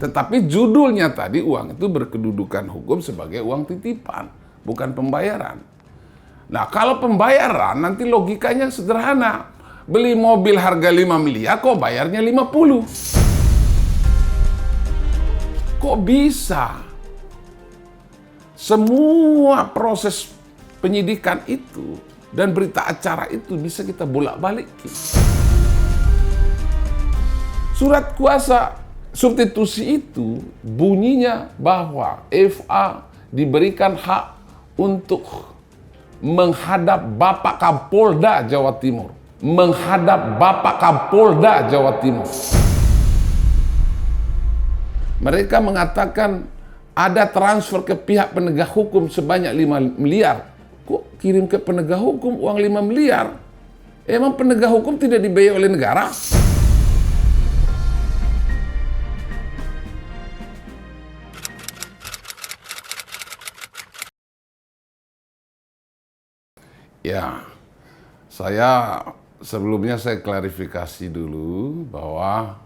Tetapi judulnya tadi uang itu berkedudukan hukum sebagai uang titipan, bukan pembayaran. Nah, kalau pembayaran nanti logikanya sederhana. Beli mobil harga 5 miliar kok bayarnya 50. Kok bisa? Semua proses penyidikan itu dan berita acara itu bisa kita bolak-balikin. Surat kuasa substitusi itu bunyinya bahwa FA diberikan hak untuk menghadap Bapak Kapolda Jawa Timur. Menghadap Bapak Kapolda Jawa Timur. Mereka mengatakan ada transfer ke pihak penegak hukum sebanyak 5 miliar. Kok kirim ke penegak hukum uang 5 miliar? Emang penegak hukum tidak dibayar oleh negara? Ya, sebelumnya saya klarifikasi dulu bahwa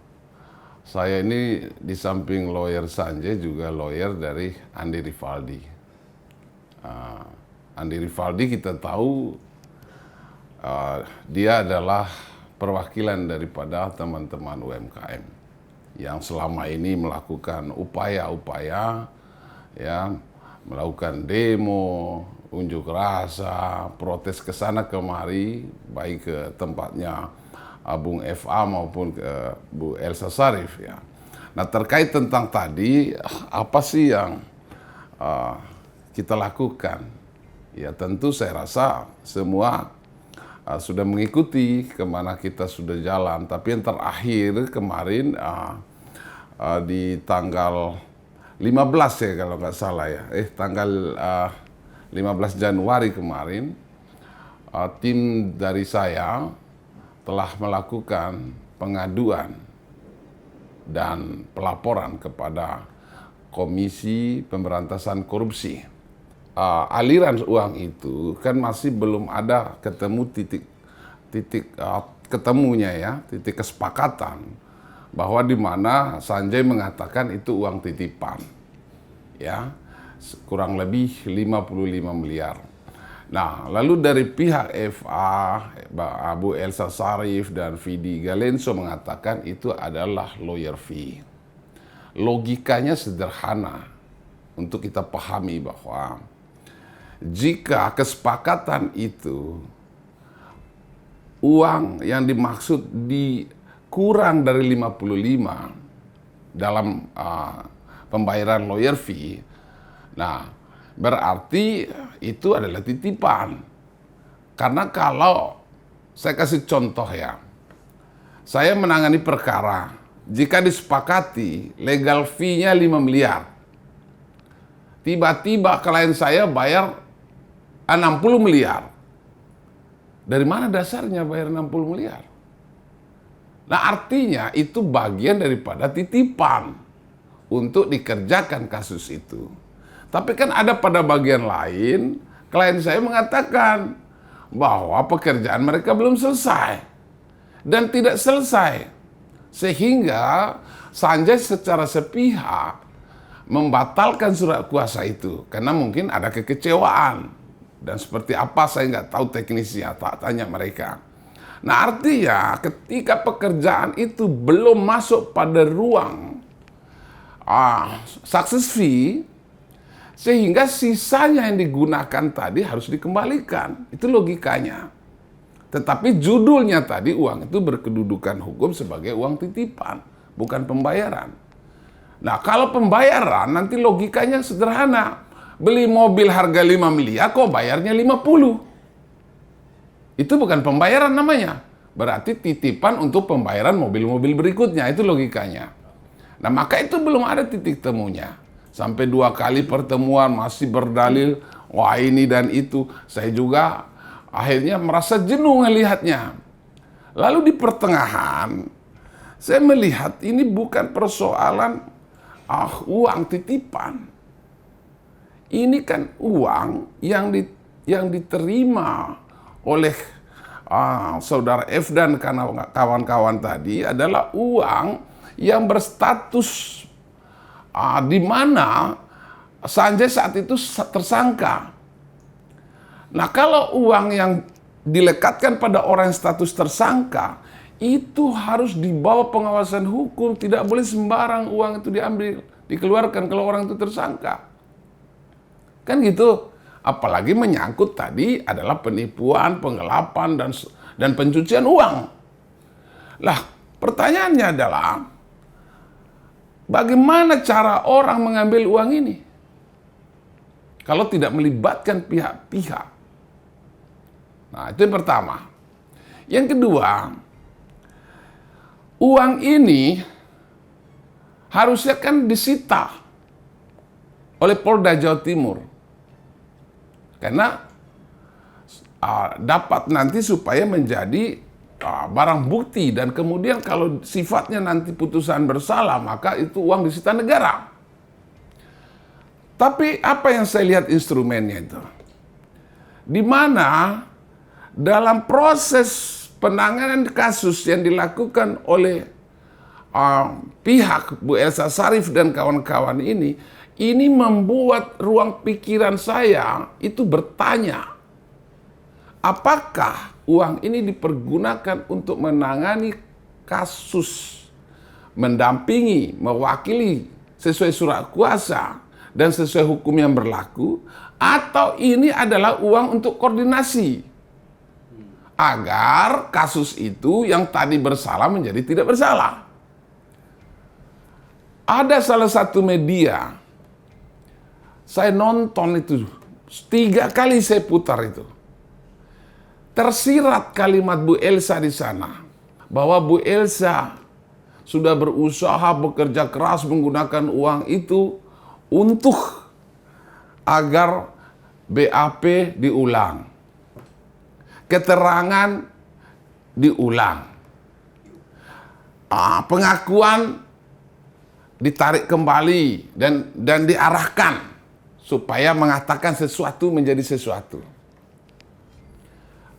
saya ini di samping lawyer Sanjay juga lawyer dari Andi Rifaldi. Andi Rifaldi kita tahu dia adalah perwakilan daripada teman-teman UMKM yang selama ini melakukan upaya-upaya, ya, melakukan demo, unjuk rasa, protes ke sana kemari, baik ke tempatnya Bung FA maupun ke Bu Elsa Sharif, ya. Nah, terkait tentang tadi, apa sih yang kita lakukan? Ya, tentu saya rasa semua sudah mengikuti kemana kita sudah jalan. Tapi yang terakhir kemarin di tanggal 15 ya kalau nggak salah ya, tanggal 15 Januari kemarin, tim dari saya telah melakukan pengaduan dan pelaporan kepada Komisi Pemberantasan Korupsi. Aliran uang itu kan masih belum ada ketemu titik ketemunya, ya, titik kesepakatan bahwa di mana Sanjay mengatakan itu uang titipan, ya, kurang lebih 55 miliar. Nah, lalu dari pihak FA, Abu Elsa Sharif dan Vidi Galenso mengatakan itu adalah lawyer fee. Logikanya sederhana untuk kita pahami bahwa jika kesepakatan itu uang yang dimaksud kurang dari 55 dalam pembayaran lawyer fee, nah, berarti itu adalah titipan. Karena kalau saya kasih contoh, ya, saya menangani perkara, jika disepakati legal fee-nya 5 miliar, tiba-tiba klien saya bayar 60 miliar. Dari mana dasarnya bayar 60 miliar? Nah, artinya itu bagian daripada titipan untuk dikerjakan kasus itu. Tapi kan ada pada bagian lain, klien saya mengatakan bahwa pekerjaan mereka belum selesai dan tidak selesai. Sehingga Sanjay secara sepihak membatalkan surat kuasa itu karena mungkin ada kekecewaan. Dan seperti apa saya nggak tahu teknisnya, tak tanya mereka. Nah, artinya ketika pekerjaan itu belum masuk pada ruang success fee, sehingga sisanya yang digunakan tadi harus dikembalikan. Itu logikanya. Tetapi judulnya tadi uang itu berkedudukan hukum sebagai uang titipan, bukan pembayaran. Nah, kalau pembayaran nanti logikanya sederhana. Beli mobil harga 5 miliar kok bayarnya 50. Itu bukan pembayaran namanya. Berarti titipan untuk pembayaran mobil-mobil berikutnya. Itu logikanya. Nah, maka itu belum ada titik temunya. Sampai 2 kali pertemuan masih berdalil, wah ini dan itu. Saya juga akhirnya merasa jenuh melihatnya. Lalu di pertengahan, saya melihat ini bukan persoalan uang titipan. Ini kan uang yang diterima oleh saudara F dan kawan-kawan tadi adalah uang yang berstatus di mana Sanjay saat itu tersangka. Nah, kalau uang yang dilekatkan pada orang yang status tersangka, itu harus dibawa pengawasan hukum, tidak boleh sembarang uang itu diambil, dikeluarkan kalau orang itu tersangka. Kan gitu. Apalagi menyangkut tadi adalah penipuan, penggelapan, dan pencucian uang. Lah, pertanyaannya adalah, bagaimana cara orang mengambil uang ini? Kalau tidak melibatkan pihak-pihak. Nah, itu yang pertama. Yang kedua, uang ini harusnya kan disita oleh Polda Jawa Timur. Karena dapat nanti supaya menjadi barang bukti, dan kemudian kalau sifatnya nanti putusan bersalah, maka itu uang disita negara. Tapi apa yang saya lihat instrumennya itu? Di mana dalam proses penanganan kasus yang dilakukan oleh pihak Bu Elsa Sharif dan kawan-kawan ini membuat ruang pikiran saya itu bertanya, apakah uang ini dipergunakan untuk menangani kasus, mendampingi, mewakili sesuai surat kuasa dan sesuai hukum yang berlaku, atau ini adalah uang untuk koordinasi agar kasus itu yang tadi bersalah menjadi tidak bersalah. Ada salah satu media, saya nonton itu 3 kali, saya putar itu. Tersirat kalimat Bu Elsa di sana, bahwa Bu Elsa sudah berusaha bekerja keras menggunakan uang itu untuk agar BAP diulang, keterangan diulang, pengakuan ditarik kembali dan diarahkan supaya mengatakan sesuatu menjadi sesuatu.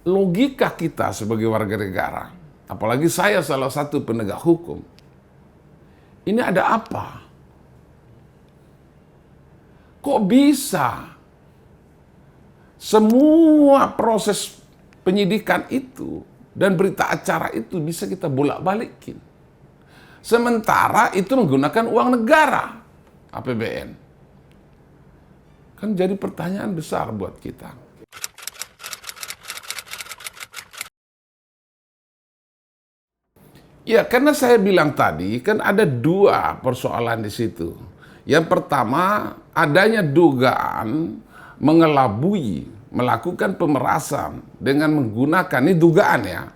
Logika kita sebagai warga negara, apalagi saya salah satu penegak hukum, ini ada apa? Kok bisa semua proses penyidikan itu dan berita acara itu bisa kita bolak-balikin? Sementara itu menggunakan uang negara, APBN. Kan jadi pertanyaan besar buat kita. Ya, karena saya bilang tadi, kan ada 2 persoalan di situ. Yang pertama, adanya dugaan mengelabui, melakukan pemerasan dengan menggunakan, ini dugaan ya,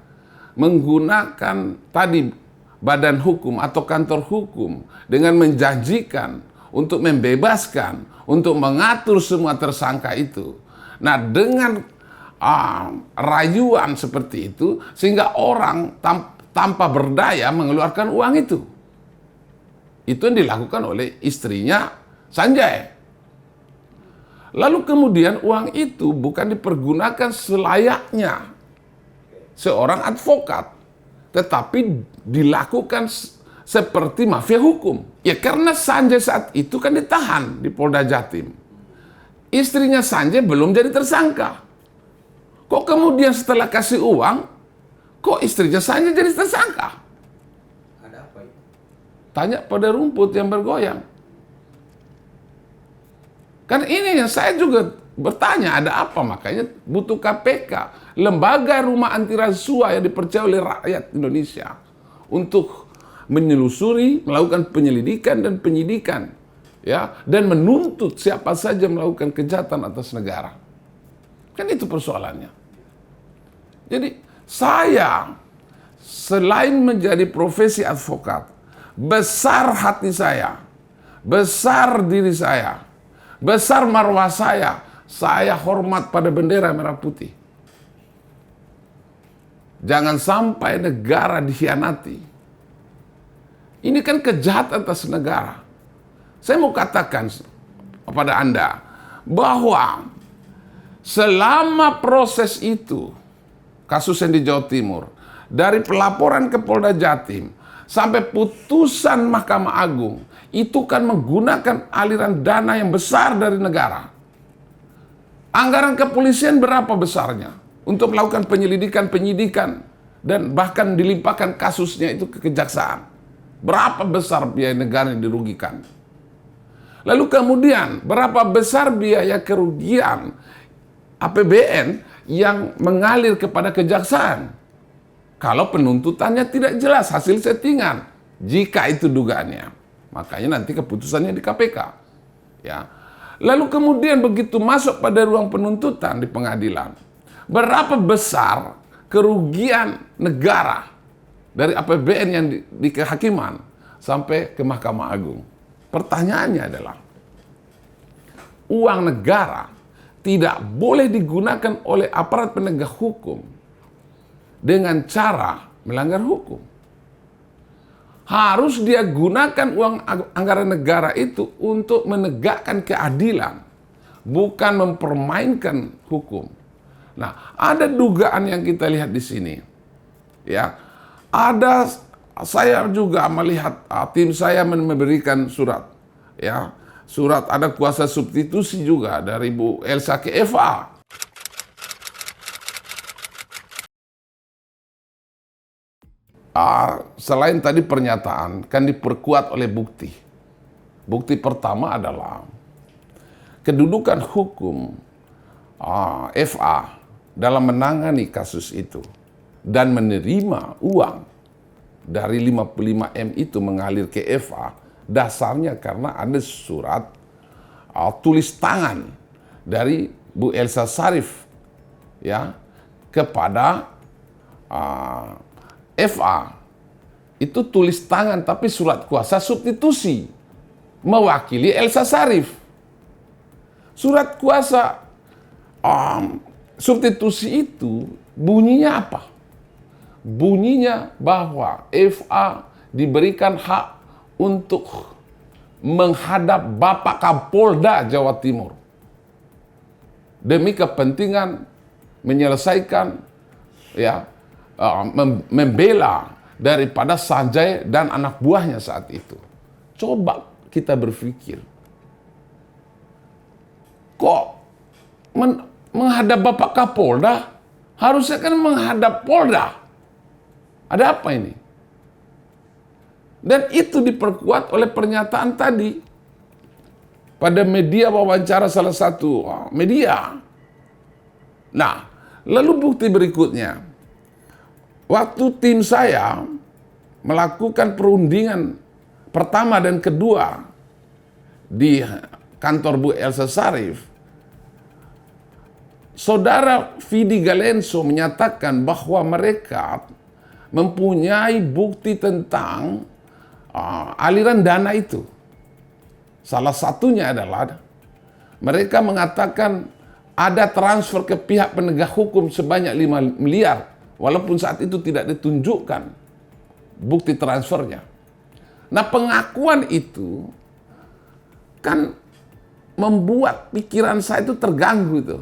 menggunakan tadi badan hukum atau kantor hukum dengan menjanjikan untuk membebaskan, untuk mengatur semua tersangka itu. Nah, dengan rayuan seperti itu, sehingga orang tanpa berdaya mengeluarkan uang itu. Itu yang dilakukan oleh istrinya Sanjay. Lalu kemudian uang itu bukan dipergunakan selayaknya seorang advokat, tetapi dilakukan seperti mafia hukum. Ya, karena Sanjay saat itu kan ditahan di Polda Jatim. Istrinya Sanjay belum jadi tersangka. Kok kemudian setelah kasih uang, kok istrinya Sanjay jadi tersangka? Ada apa itu? Tanya pada rumput yang bergoyang. Kan ini yang saya juga bertanya, ada apa? Makanya butuh KPK, lembaga rumah anti rasuah yang dipercaya oleh rakyat Indonesia, untuk menelusuri, melakukan penyelidikan dan penyidikan, ya, dan menuntut siapa saja melakukan kejahatan atas negara. Kan itu persoalannya. Jadi saya selain menjadi profesi advokat, besar hati saya, besar diri saya, besar marwah saya hormat pada bendera merah putih. Jangan sampai negara dikhianati. Ini kan kejahatan atas negara. Saya mau katakan kepada Anda bahwa selama proses itu, kasus yang di Jawa Timur, dari pelaporan ke Polda Jatim sampai putusan Mahkamah Agung itu kan menggunakan aliran dana yang besar dari negara. Anggaran kepolisian berapa besarnya untuk melakukan penyidikan, dan bahkan dilimpahkan kasusnya itu ke kejaksaan. Berapa besar biaya negara yang dirugikan. Lalu kemudian berapa besar biaya kerugian APBN yang mengalir kepada kejaksaan kalau penuntutannya tidak jelas, hasil settingan. Jika itu dugaannya, makanya nanti keputusannya di KPK. Ya. Lalu kemudian begitu masuk pada ruang penuntutan di pengadilan, berapa besar kerugian negara dari APBN yang di kehakiman sampai ke Mahkamah Agung. Pertanyaannya adalah, uang negara tidak boleh digunakan oleh aparat penegak hukum dengan cara melanggar hukum. Harus dia gunakan uang anggaran negara itu untuk menegakkan keadilan, bukan mempermainkan hukum. Nah, ada dugaan yang kita lihat di sini. Ya, saya juga melihat tim saya memberikan surat. Ya, surat ada kuasa substitusi juga dari Bu Elsa ke FA. Selain tadi pernyataan, kan diperkuat oleh bukti. Bukti pertama adalah kedudukan hukum FA dalam menangani kasus itu dan menerima uang dari 55M itu mengalir ke FA, dasarnya karena ada surat tulis tangan dari Bu Elsa Sarif, ya, kepada FA. Itu tulis tangan tapi surat kuasa substitusi mewakili Elsa Sarif. Surat kuasa substitusi itu bunyinya apa? Bunyinya bahwa FA diberikan hak untuk menghadap Bapak Kapolda Jawa Timur demi kepentingan menyelesaikan, ya, membela daripada Sanjay dan anak buahnya saat itu. Coba kita berpikir, kok menghadap Bapak Kapolda? Harusnya kan menghadap Polda. Ada apa ini? Dan itu diperkuat oleh pernyataan tadi pada media wawancara, salah satu media. Nah, lalu bukti berikutnya. Waktu tim saya melakukan perundingan pertama dan kedua di kantor Bu Elsa Sarif, Saudara Vidi Galenso menyatakan bahwa mereka mempunyai bukti tentang aliran dana itu. Salah satunya adalah mereka mengatakan ada transfer ke pihak penegak hukum sebanyak 5 miliar. Walaupun saat itu tidak ditunjukkan bukti transfernya. Nah, pengakuan itu kan membuat pikiran saya itu terganggu itu.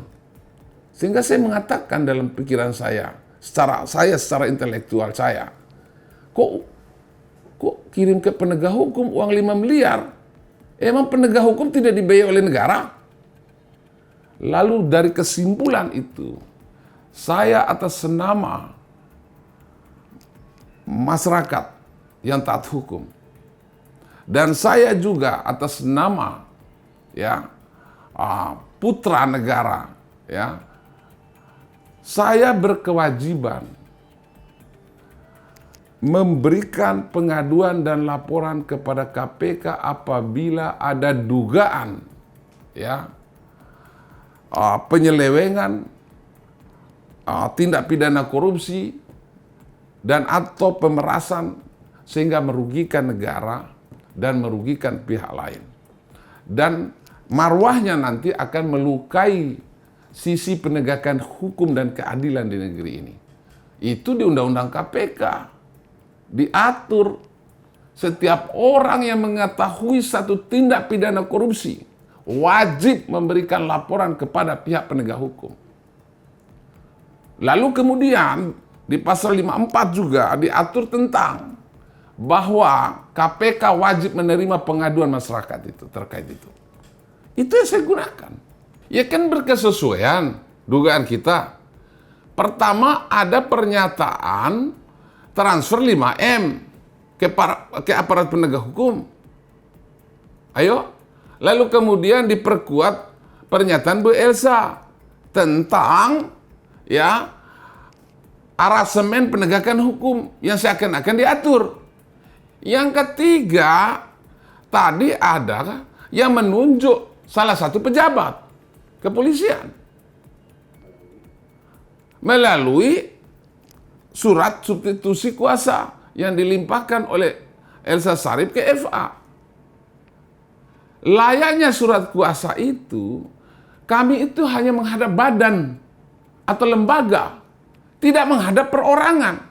Sehingga saya mengatakan dalam pikiran saya, secara intelektual saya, kok kirim ke penegak hukum uang 5 miliar? Emang penegak hukum tidak dibayar oleh negara? Lalu dari kesimpulan itu, saya atas nama masyarakat yang taat hukum, dan saya juga atas nama, ya, putra negara, ya, saya berkewajiban memberikan pengaduan dan laporan kepada KPK apabila ada dugaan, ya, penyelewengan, tindak pidana korupsi dan atau pemerasan sehingga merugikan negara dan merugikan pihak lain. Dan marwahnya nanti akan melukai sisi penegakan hukum dan keadilan di negeri ini. Itu di Undang-Undang KPK diatur setiap orang yang mengetahui satu tindak pidana korupsi wajib memberikan laporan kepada pihak penegak hukum. Lalu kemudian di pasal 54 juga diatur tentang bahwa KPK wajib menerima pengaduan masyarakat itu terkait itu. Itu yang saya gunakan. Ya kan berkesesuaian dugaan kita. Pertama ada pernyataan transfer 5M ke aparat penegak hukum. Ayo. Lalu kemudian diperkuat pernyataan Bu Elsa tentang ya arasemen penegakan hukum yang seakan-akan diatur. Yang ketiga, tadi ada yang menunjuk salah satu pejabat kepolisian melalui surat substitusi kuasa yang dilimpahkan oleh Elsa Sharif ke FA. Layaknya surat kuasa itu, kami itu hanya menghadap badan atau lembaga, tidak menghadap perorangan.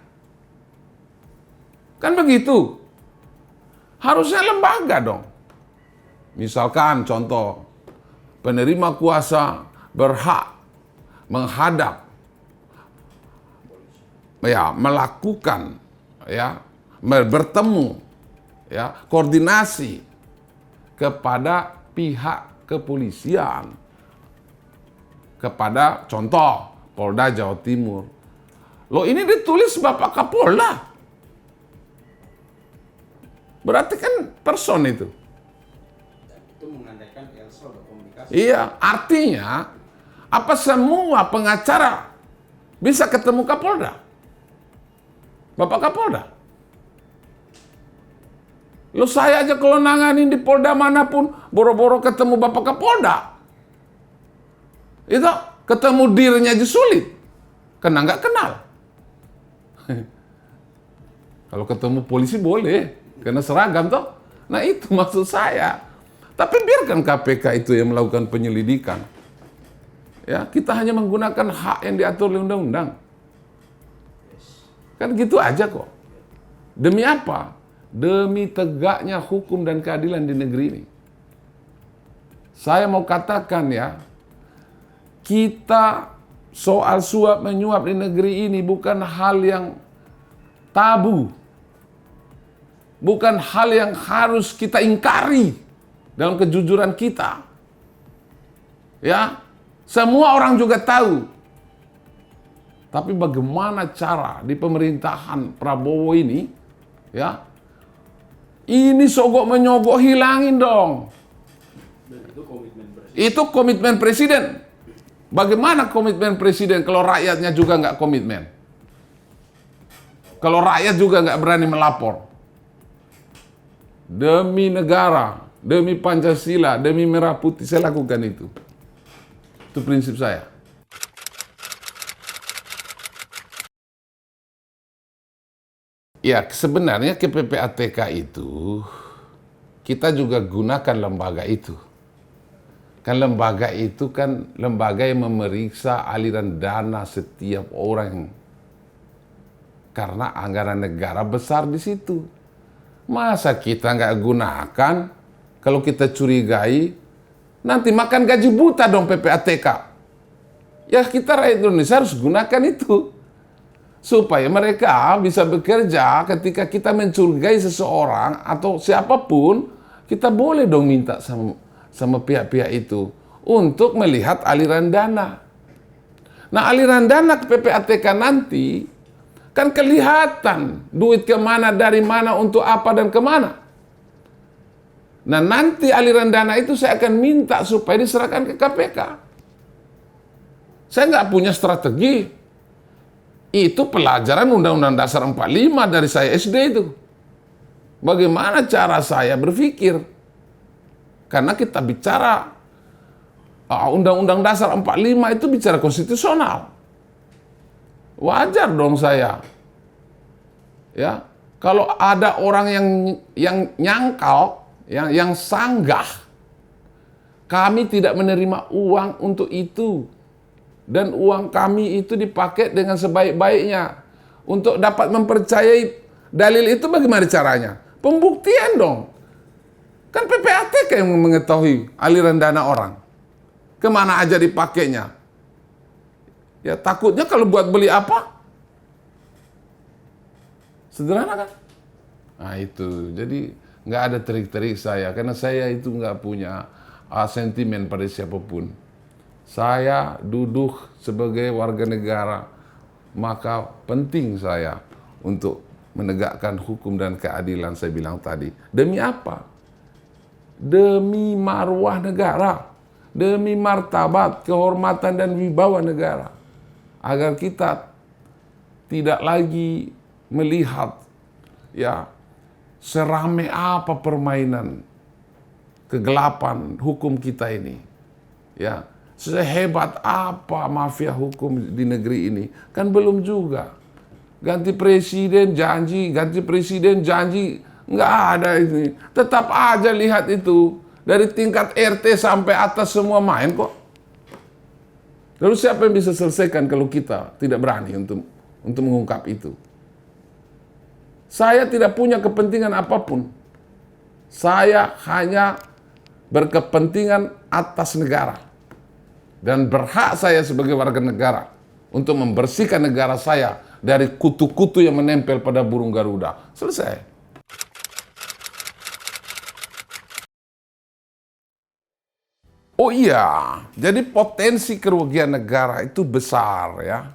Kan begitu? Harusnya lembaga dong. Misalkan contoh, penerima kuasa berhak menghadap, ya, melakukan, ya, bertemu, ya, koordinasi kepada pihak kepolisian, kepada contoh Polda Jawa Timur. Loh, ini ditulis Bapak Kapolda. Berarti kan person itu. Itu mengandaikan Elsa berkomunikasi. Iya, artinya apa semua pengacara bisa ketemu Kapolda? Bapak Kapolda. Loh, saya aja kalau nanganin di Polda manapun boro-boro ketemu Bapak Kapolda. Itu ketemu dirnya aja sulit. Karena nggak kenal. Kalau ketemu polisi boleh, karena seragam toh. Nah itu maksud saya. Tapi biarkan KPK itu yang melakukan penyelidikan. Ya, kita hanya menggunakan hak yang diatur oleh undang-undang. Kan gitu aja kok. Demi apa? Demi tegaknya hukum dan keadilan di negeri ini. Saya mau katakan ya, kita soal suap menyuap di negeri ini bukan hal yang tabu. Bukan hal yang harus kita ingkari dalam kejujuran kita. Ya, semua orang juga tahu. Tapi bagaimana cara di pemerintahan Prabowo ini, ya, ini sogok menyogok hilangin dong. Dan itu komitmen presiden. Itu komitmen presiden. Bagaimana komitmen presiden kalau rakyatnya juga nggak komitmen? Kalau rakyat juga nggak berani melapor. Demi negara, demi Pancasila, demi Merah Putih, saya lakukan itu. Itu prinsip saya. Ya, sebenarnya ke PPATK itu, kita juga gunakan lembaga itu. Kan lembaga itu kan lembaga yang memeriksa aliran dana setiap orang. Karena anggaran negara besar di situ. Masa kita nggak gunakan, kalau kita curigai, nanti makan gaji buta dong PPATK. Ya kita rakyat Indonesia harus gunakan itu. Supaya mereka bisa bekerja ketika kita mencurigai seseorang atau siapapun, kita boleh dong minta sama pihak-pihak itu untuk melihat aliran dana. Nah, aliran dana ke PPATK nanti kan kelihatan duit kemana, dari mana, untuk apa, dan kemana. Nah, nanti aliran dana itu saya akan minta supaya diserahkan ke KPK. Saya nggak punya strategi. Itu pelajaran Undang-Undang Dasar 45 dari saya SD itu. Bagaimana cara saya berpikir? Karena kita bicara Undang-Undang Dasar 45 itu bicara konstitusional. Wajar dong saya. Ya, kalau ada orang yang nyangkal, yang sanggah, kami tidak menerima uang untuk itu. Dan uang kami itu dipakai dengan sebaik-baiknya. Untuk dapat mempercayai dalil itu bagaimana caranya? Pembuktian dong. Kan PPATK yang mengetahui aliran dana orang. Kemana aja dipakainya. Ya takutnya kalau buat beli apa? Sederhana kan? Nah itu, jadi nggak ada trik-trik saya, karena saya itu nggak punya sentimen pada siapapun. Saya duduk sebagai warga negara, maka penting saya untuk menegakkan hukum dan keadilan saya bilang tadi. Demi apa? Demi marwah negara, demi martabat, kehormatan dan wibawa negara. Agar kita tidak lagi melihat ya seramai apa permainan kegelapan hukum kita ini. Ya, sehebat apa mafia hukum di negeri ini. Kan belum juga. Ganti presiden janji, nggak ada ini. Tetap aja lihat itu. Dari tingkat RT sampai atas semua main kok. Lalu siapa yang bisa selesaikan kalau kita tidak berani untuk mengungkap itu? Saya tidak punya kepentingan apapun. Saya hanya berkepentingan atas negara. Dan berhak saya sebagai warga negara untuk membersihkan negara saya dari kutu-kutu yang menempel pada burung Garuda. Selesai. Oh iya, jadi potensi kerugian negara itu besar ya.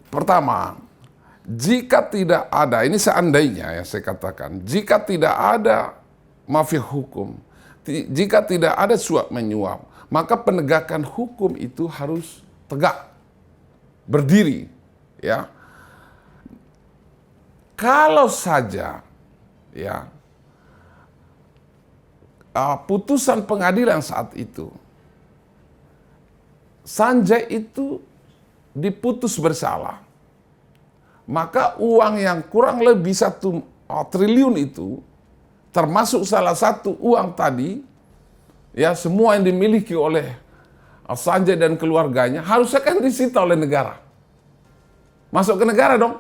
Pertama, jika tidak ada, ini seandainya ya saya katakan, jika tidak ada mafia hukum, jika tidak ada suap menyuap, maka penegakan hukum itu harus tegak, berdiri, ya. Kalau saja, ya, putusan pengadilan saat itu, Sanjay itu diputus bersalah, maka uang yang kurang lebih 1 triliun itu, termasuk salah satu uang tadi, ya semua yang dimiliki oleh Sanjay dan keluarganya, harusnya kan disita oleh negara. Masuk ke negara dong.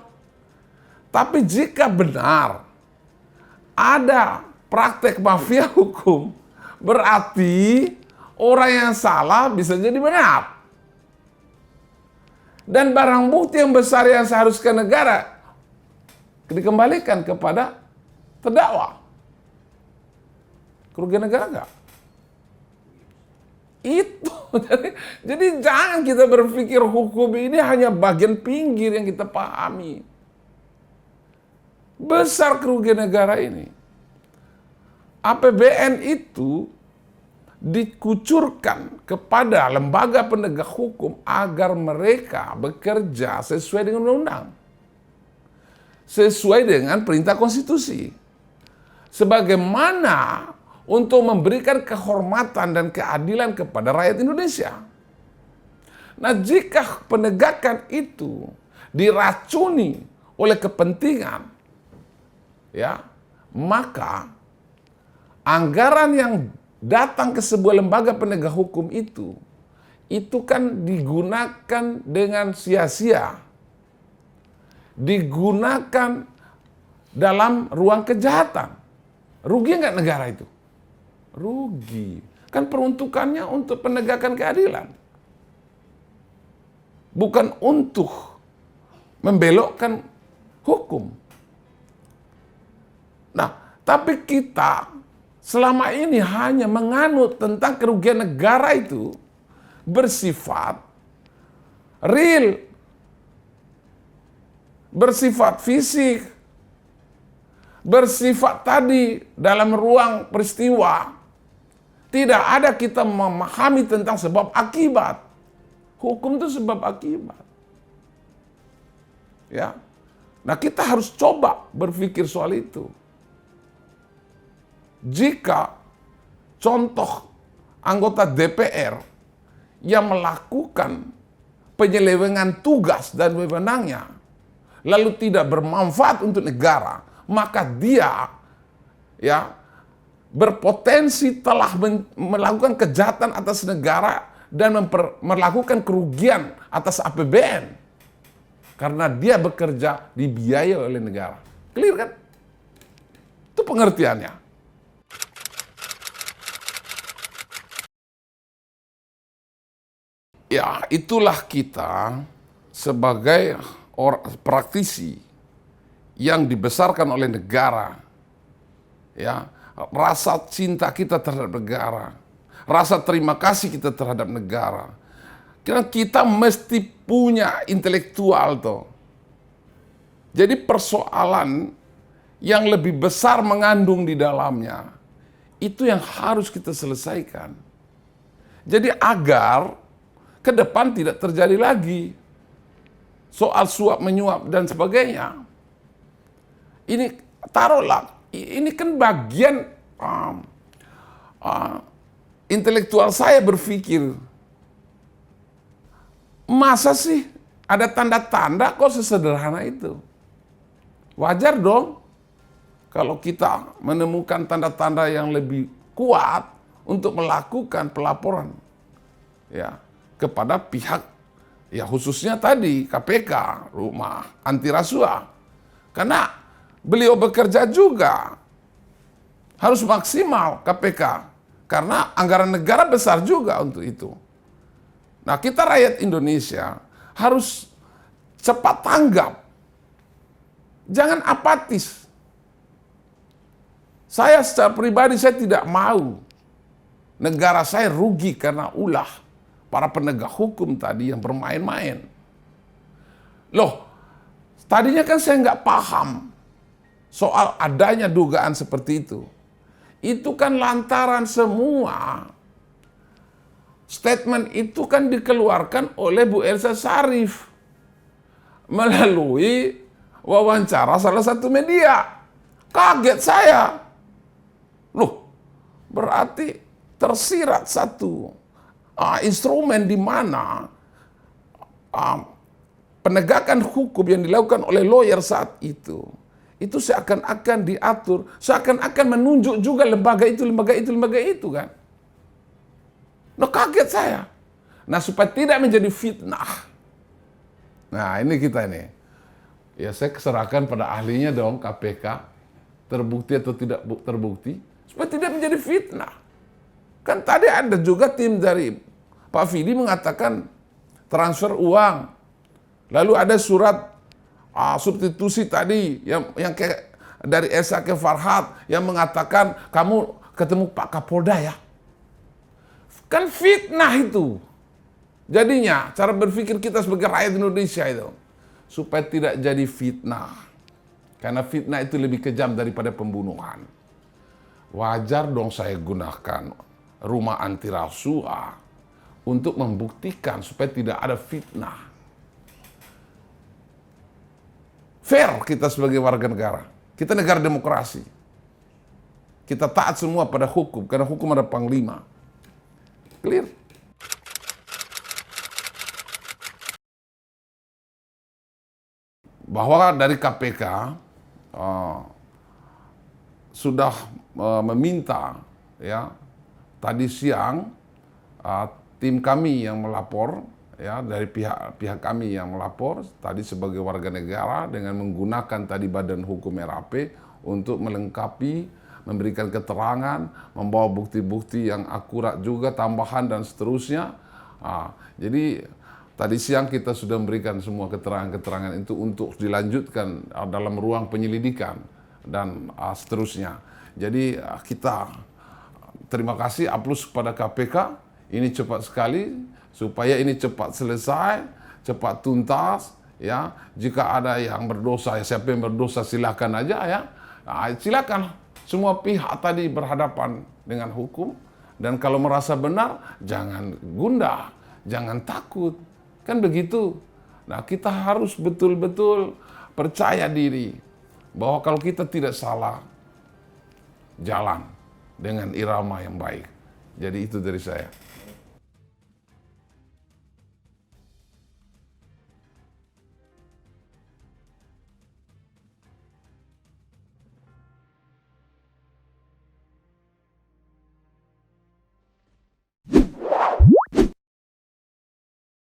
Tapi jika benar ada praktek mafia hukum, berarti orang yang salah bisa jadi benar. Dan barang bukti yang besar yang seharusnya negara dikembalikan kepada terdakwa. Kerugian negara enggak? Itu. Jadi jangan kita berpikir hukum ini hanya bagian pinggir yang kita pahami. Besar kerugian negara ini. APBN itu dikucurkan kepada lembaga penegak hukum agar mereka bekerja sesuai dengan undang-undang. Sesuai dengan perintah konstitusi. Sebagaimana untuk memberikan kehormatan dan keadilan kepada rakyat Indonesia. Nah, jika penegakan itu diracuni oleh kepentingan, ya, maka anggaran yang datang ke sebuah lembaga penegak hukum itu kan digunakan dengan sia-sia. Digunakan dalam ruang kejahatan. Rugi nggak negara itu? Rugi. Kan peruntukannya untuk penegakan keadilan. Bukan untuk membelokkan hukum. Nah, tapi kita selama ini hanya menganut tentang kerugian negara itu bersifat real, bersifat fisik, bersifat tadi dalam ruang peristiwa. Tidak ada kita memahami tentang sebab akibat. Hukum itu sebab akibat. Ya. Nah, kita harus coba berpikir soal itu. Jika contoh anggota DPR yang melakukan penyelewengan tugas dan wewenangnya lalu tidak bermanfaat untuk negara, maka dia ya berpotensi telah melakukan kejahatan atas negara dan melakukan kerugian atas APBN karena dia bekerja dibiayai oleh negara. Clear kan? Itu pengertiannya. Ya, itulah kita sebagai praktisi yang dibesarkan oleh negara ya, rasa cinta kita terhadap negara, rasa terima kasih kita terhadap negara. Karena kita mesti punya intelektual tuh. Jadi persoalan yang lebih besar mengandung di dalamnya, itu yang harus kita selesaikan. Jadi agar ke depan tidak terjadi lagi soal suap menyuap dan sebagainya. Ini taruhlah, ini kan bagian intelektual saya berpikir, masa sih ada tanda-tanda kok sesederhana itu? Wajar dong kalau kita menemukan tanda-tanda yang lebih kuat untuk melakukan pelaporan ya kepada pihak ya khususnya tadi KPK, rumah anti rasuah. Karena beliau bekerja juga harus maksimal KPK karena anggaran negara besar juga untuk itu. Nah, kita rakyat Indonesia harus cepat tanggap. Jangan apatis. Saya secara pribadi saya tidak mau negara saya rugi karena ulah para penegak hukum tadi yang bermain-main. Loh, tadinya kan saya nggak paham soal adanya dugaan seperti itu. Itu kan lantaran semua statement itu kan dikeluarkan oleh Bu Elsa Sharif melalui wawancara salah satu media. Kaget saya. Loh, berarti tersirat satu instrumen di mana penegakan hukum yang dilakukan oleh lawyer saat itu seakan-akan diatur, seakan-akan menunjuk juga lembaga itu kan. Nah, kaget saya. Nah, supaya tidak menjadi fitnah. Nah, ini kita ini. Ya, saya serahkan pada ahlinya dong, KPK. Terbukti atau tidak terbukti. Supaya tidak menjadi fitnah. Kan tadi ada juga tim dari Pak Fidi mengatakan transfer uang. Lalu ada surat substitusi tadi yang dari Esa ke Farhad yang mengatakan kamu ketemu Pak Kapolda ya. Kan fitnah itu. Jadinya cara berpikir kita sebagai rakyat Indonesia itu supaya tidak jadi fitnah. Karena fitnah itu lebih kejam daripada pembunuhan. Wajar dong saya gunakan rumah anti rasuah untuk membuktikan supaya tidak ada fitnah. Fair kita sebagai warga negara. Kita negara demokrasi. Kita taat semua pada hukum, karena hukum ada panglima. Clear? Bahwa dari KPK sudah meminta ya tadi siang tim kami yang melapor ya dari pihak kami yang melapor tadi sebagai warga negara dengan menggunakan tadi Badan Hukum RAP untuk melengkapi, memberikan keterangan, membawa bukti-bukti yang akurat juga, tambahan dan seterusnya. Jadi tadi siang kita sudah memberikan semua keterangan-keterangan itu untuk dilanjutkan dalam ruang penyelidikan dan seterusnya. Jadi kita terima kasih aplaus kepada KPK. Ini cepat sekali supaya ini cepat selesai, cepat tuntas. Ya, jika ada yang berdosa, siapa yang berdosa silakan aja ya. Silakan semua pihak tadi berhadapan dengan hukum. Dan kalau merasa benar, jangan gundah, jangan takut. Kan begitu. Nah, kita harus betul-betul percaya diri bahwa kalau kita tidak salah, jalan dengan irama yang baik. Jadi itu dari saya.